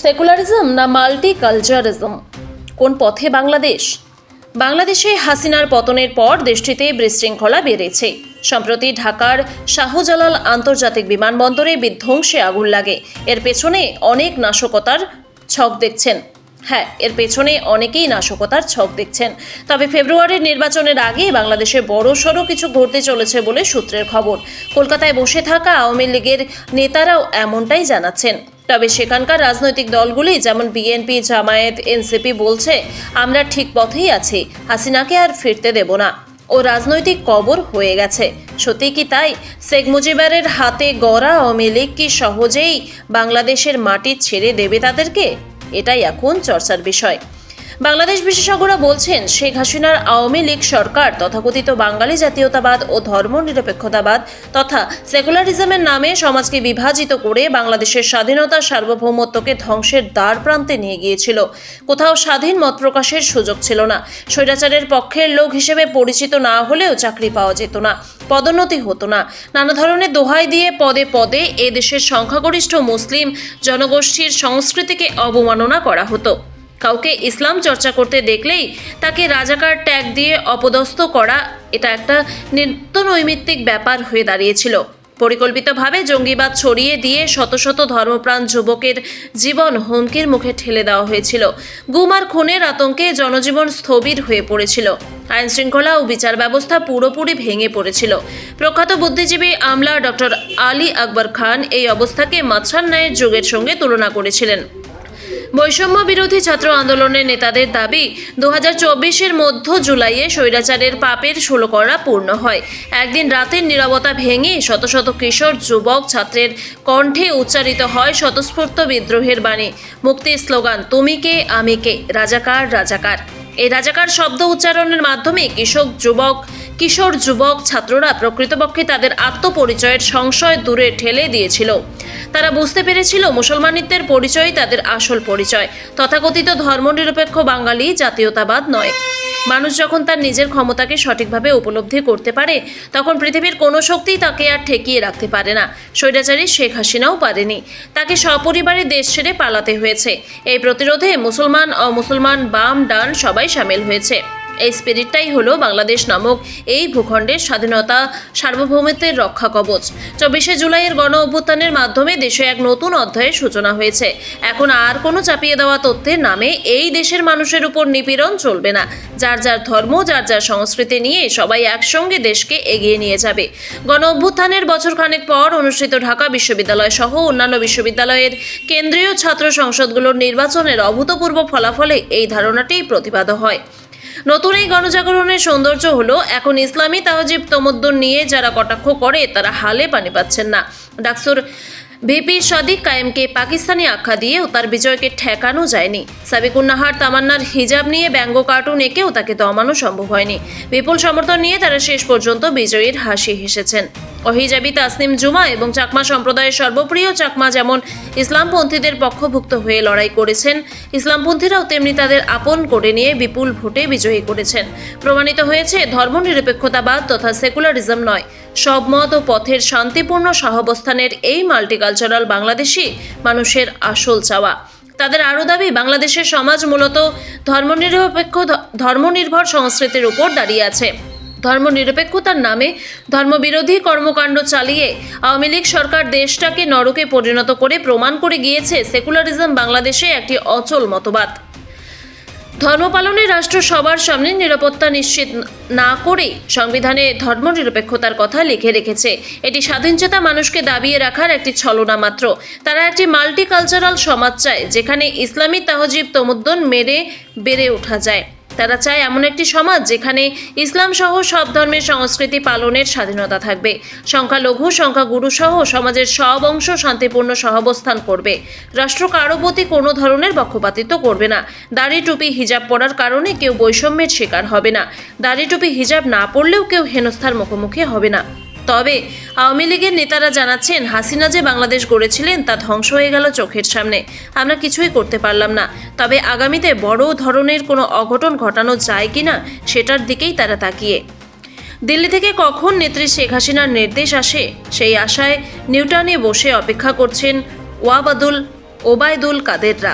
Secularism না মাল্টিকালচারিজম, কোন পথে বাংলাদেশ? বাংলাদেশে হাসিনার পতনের পর দেশটিতে বিশৃঙ্খলা বেড়েছে। সম্প্রতি ঢাকার শাহজালাল আন্তর্জাতিক বিমানবন্দরে বিধ্বংসে আগুন লাগে। এর পেছনে অনেক নাশকতার ছক দেখছেন। এর পেছনে অনেকেই নাশকতার ছক দেখছেন। তবে ফেব্রুয়ারির নির্বাচনের আগে বাংলাদেশে বড়সড় কিছু ঘটতে চলেছে বলে সূত্রের খবর। কলকাতায় বসে থাকা আওয়ামী লীগের নেতারাও এমনটাই জানাচ্ছেন। তবে সেখানকার রাজনৈতিক দলগুলি যেমন বিএনপি, জামায়াত, এনসিপি বলছে, আমরা ঠিক পথেই আছি, হাসিনাকে আর ফিরতে দেব না, ও রাজনৈতিক কবর হয়ে গেছে। সত্যি কি তাই? শেখ মুজিবের হাতে গড়া আওয়ামী লীগ কি সহজেই বাংলাদেশের মাটি ছেড়ে দেবে তাদেরকে? এটাই এখন চর্চার বিষয়। বাংলাদেশ বিশেষজ্ঞরা বলছেন, শেখ হাসিনার আওয়ামী লীগ সরকার তথাকথিত বাঙালি জাতীয়তাবাদ ও ধর্মনিরপেক্ষতাবাদ তথা সেকুলারিজমের নামে সমাজকে বিভাজিত করে বাংলাদেশের স্বাধীনতা সার্বভৌমত্বকে ধ্বংসের দ্বার প্রান্তে নিয়ে গিয়েছিল। কোথাও স্বাধীন মত প্রকাশের সুযোগ ছিল না। স্বৈরাচারের পক্ষের লোক হিসেবে পরিচিত না হলেও চাকরি পাওয়া যেত না, পদোন্নতি হতো না। নানা ধরনের দোহাই দিয়ে পদে পদে এ দেশের সংখ্যাগরিষ্ঠ মুসলিম জনগোষ্ঠীর সংস্কৃতিকে অবমাননা করা হতো। কাউকে ইসলাম চর্চা করতে দেখলেই তাকে রাজাকার ট্যাগ দিয়ে অপদস্থ করা, এটা একটা নিত্যনৈমিত্তিক ব্যাপার হয়ে দাঁড়িয়েছিল। পরিকল্পিতভাবে জঙ্গিবাদ ছড়িয়ে দিয়ে শত শত ধর্মপ্রাণ যুবকের জীবন হুমকির মুখে ঠেলে দেওয়া হয়েছিল। গুম আর খুনের আতঙ্কে জনজীবন স্থবির হয়ে পড়েছিল। আইন শৃঙ্খলা ও বিচার ব্যবস্থা পুরোপুরি ভেঙে পড়েছিল। প্রখ্যাত বুদ্ধিজীবী আমলা ডক্টর আলী আকবর খান এই অবস্থাকে মাছরার ন্যায়ের যুগের সঙ্গে তুলনা করেছিলেন। বৈষম্য বিরোধী ছাত্র আন্দোলনের নেতাদের দাবি, 2024-এর মধ্য জুলাইয়ে স্বৈরাচারের পাপের 16 করা পূর্ণ হয়। একদিন রাতের নীরবতা ভেঙে শত শত কিশোর যুবক ছাত্রের কণ্ঠে উচ্চারিত হয় স্বতঃস্ফূর্ত বিদ্রোহের বাণী, মুক্তির স্লোগান, তুমি কে আমি কে, রাজাকার রাজাকার। এই রাজাকার শব্দ উচ্চারণের মাধ্যমে কিশোর যুবক ছাত্ররা প্রকৃতপক্ষে তাদের আত্মপরিচয়ের সংশয় দূরে ঠেলে দিয়েছিল। তারা বুঝতে পেরেছিল মুসলমানিত্বের পরিচয় তাদের আসল পরিচয়, তথাকথিত ধর্মনিরপেক্ষ বাঙালি জাতীয়তাবাদ নয়। মানুষ যখন তার নিজের ক্ষমতাকে সঠিকভাবে উপলব্ধি করতে পারে, তখন পৃথিবীর কোনো শক্তি তাকে আর ঠেকিয়ে রাখতে পারে না। স্বৈরাচারী শেখ হাসিনাও পারেনি, তাকে সপরিবারে দেশ ছেড়ে পালাতে হয়েছে। এই প্রতিরোধে মুসলমান, অমুসলমান, বাম ডান সবাই সামিল হয়েছে। এই স্পিরিটটাই হলো বাংলাদেশ নামক এই ভূখণ্ডের স্বাধীনতা সার্বভৌমত্বের রক্ষা কবচ। 24শে জুলাইয়ের গণ অভ্যুত্থানের মাধ্যমে দেশে এক নতুন অধ্যায়ের সূচনা হয়েছে। এখন আর কোনো চাপিয়ে দেওয়া তথ্যের নামে এই দেশের মানুষের উপর নিপীড়ন চলবে না। যার যার ধর্ম, যার যার সংস্কৃতি নিয়ে সবাই একসঙ্গে দেশকে এগিয়ে নিয়ে যাবে। গণ অভ্যুত্থানের বছরখানেক পর অনুষ্ঠিত ঢাকা বিশ্ববিদ্যালয় সহ অন্যান্য বিশ্ববিদ্যালয়ের কেন্দ্রীয় ছাত্র সংসদগুলোর নির্বাচনের অভূতপূর্ব ফলাফলে এই ধারণাটি প্রতিপাদিত হয়। নতুন এই গণজাগরণের সৌন্দর্য হলো, এখন ইসলামী তাহজিব তমদ্দুন নিয়ে যারা কটাক্ষ করে তারা হালে পানি পাচ্ছেন না। ডাকসুর ভিপি সাদিক কায়েমকে পাকিস্তানি আখ্যা দিয়েও তার বিজয়কে ঠেকানো যায়নি। সাবিকুন্নাহার তামান্নার হিজাব নিয়ে ব্যঙ্গ কার্টুন এঁকেও তাকে দমানো সম্ভব হয়নি। বিপুল সমর্থন নিয়ে তারা শেষ পর্যন্ত বিজয়ীর হাসি হেসেছেন। অহিজাবি তাসনিম জুমা এবং চাকমা সম্প্রদায়ের সর্বপ্রিয় চাকমা যেমন ইসলামপন্থীদের পক্ষভুক্ত হয়ে লড়াই করেছেন, ইসলামপন্থীরাও তেমনি তাদের আপন করে নিয়ে বিপুল ভোটে বিজয়ী করেছেন। প্রমাণিত হয়েছে, ধর্মনিরপেক্ষতাবাদ তথা সেকুলারিজম নয়, সব মত ও পথের শান্তিপূর্ণ সহাবস্থানের এই মাল্টিকালচারাল বাংলাদেশই মানুষের আসল চাওয়া। তাদের আরও দাবি, বাংলাদেশের সমাজ মূলত ধর্মনির্ভর সংস্কৃতির উপর দাঁড়িয়ে আছে। ধর্মনিরপেক্ষতার নামে ধর্মবিরোধী কর্মকাণ্ড চালিয়ে আওয়ামী লীগ সরকার দেশটাকে নরকে পরিণত করে প্রমাণ করে গিয়েছে সেকুলারিজম বাংলাদেশে একটি অচল মতবাদ। ধর্ম পালনে রাষ্ট্র সবার সামনে নিরাপত্তা নিশ্চিত না করে সংবিধানে ধর্মনিরপেক্ষতার কথা লিখে রেখেছে। এটি স্বাধীনচেতা মানুষকে দাবিয়ে রাখার একটি ছলনা মাত্র। তারা একটি মাল্টিকালচারাল সমাজ চায়, যেখানে ইসলামী তাহজিব তমদ্দুন মেরে বেড়ে ওঠা যায়। তারা চায় এমন একটি সমাজ যেখানে ইসলাম সহ সব ধর্মের সংস্কৃতি পালনের স্বাধীনতা থাকবে। সংখ্যালঘু, সংখ্যাগুরু সহ সমাজের সব অংশ শান্তিপূর্ণ সহাবস্থান করবে। রাষ্ট্র কারো প্রতি কোনো ধরনের পক্ষপাতিত্ব করবে না। দাড়ি টুপি হিজাব পরার কারণে কেউ বৈষম্যের শিকার হবে না। দাড়ি টুপি হিজাব না পরলেও কেউ হেনস্থার মুখোমুখি হবে না। তবে আওয়ামী লীগের নেতারা জানাচ্ছেন, হাসিনা যে বাংলাদেশ গড়েছিলেন তা ধ্বংস হয়ে গেল চোখের সামনে, আমরা কিছুই করতে পারলাম না। তবে আগামীতে বড় ধরনের কোনো অঘটন ঘটানো যায় কিনা সেটার দিকেই তারা তাকিয়ে। দিল্লি থেকে কখন নেত্রী শেখ হাসিনার নির্দেশ আসে সেই আশায় নিউটাউনে বসে অপেক্ষা করছেন ওয়াবাদুল ওবায়দুল কাদেররা।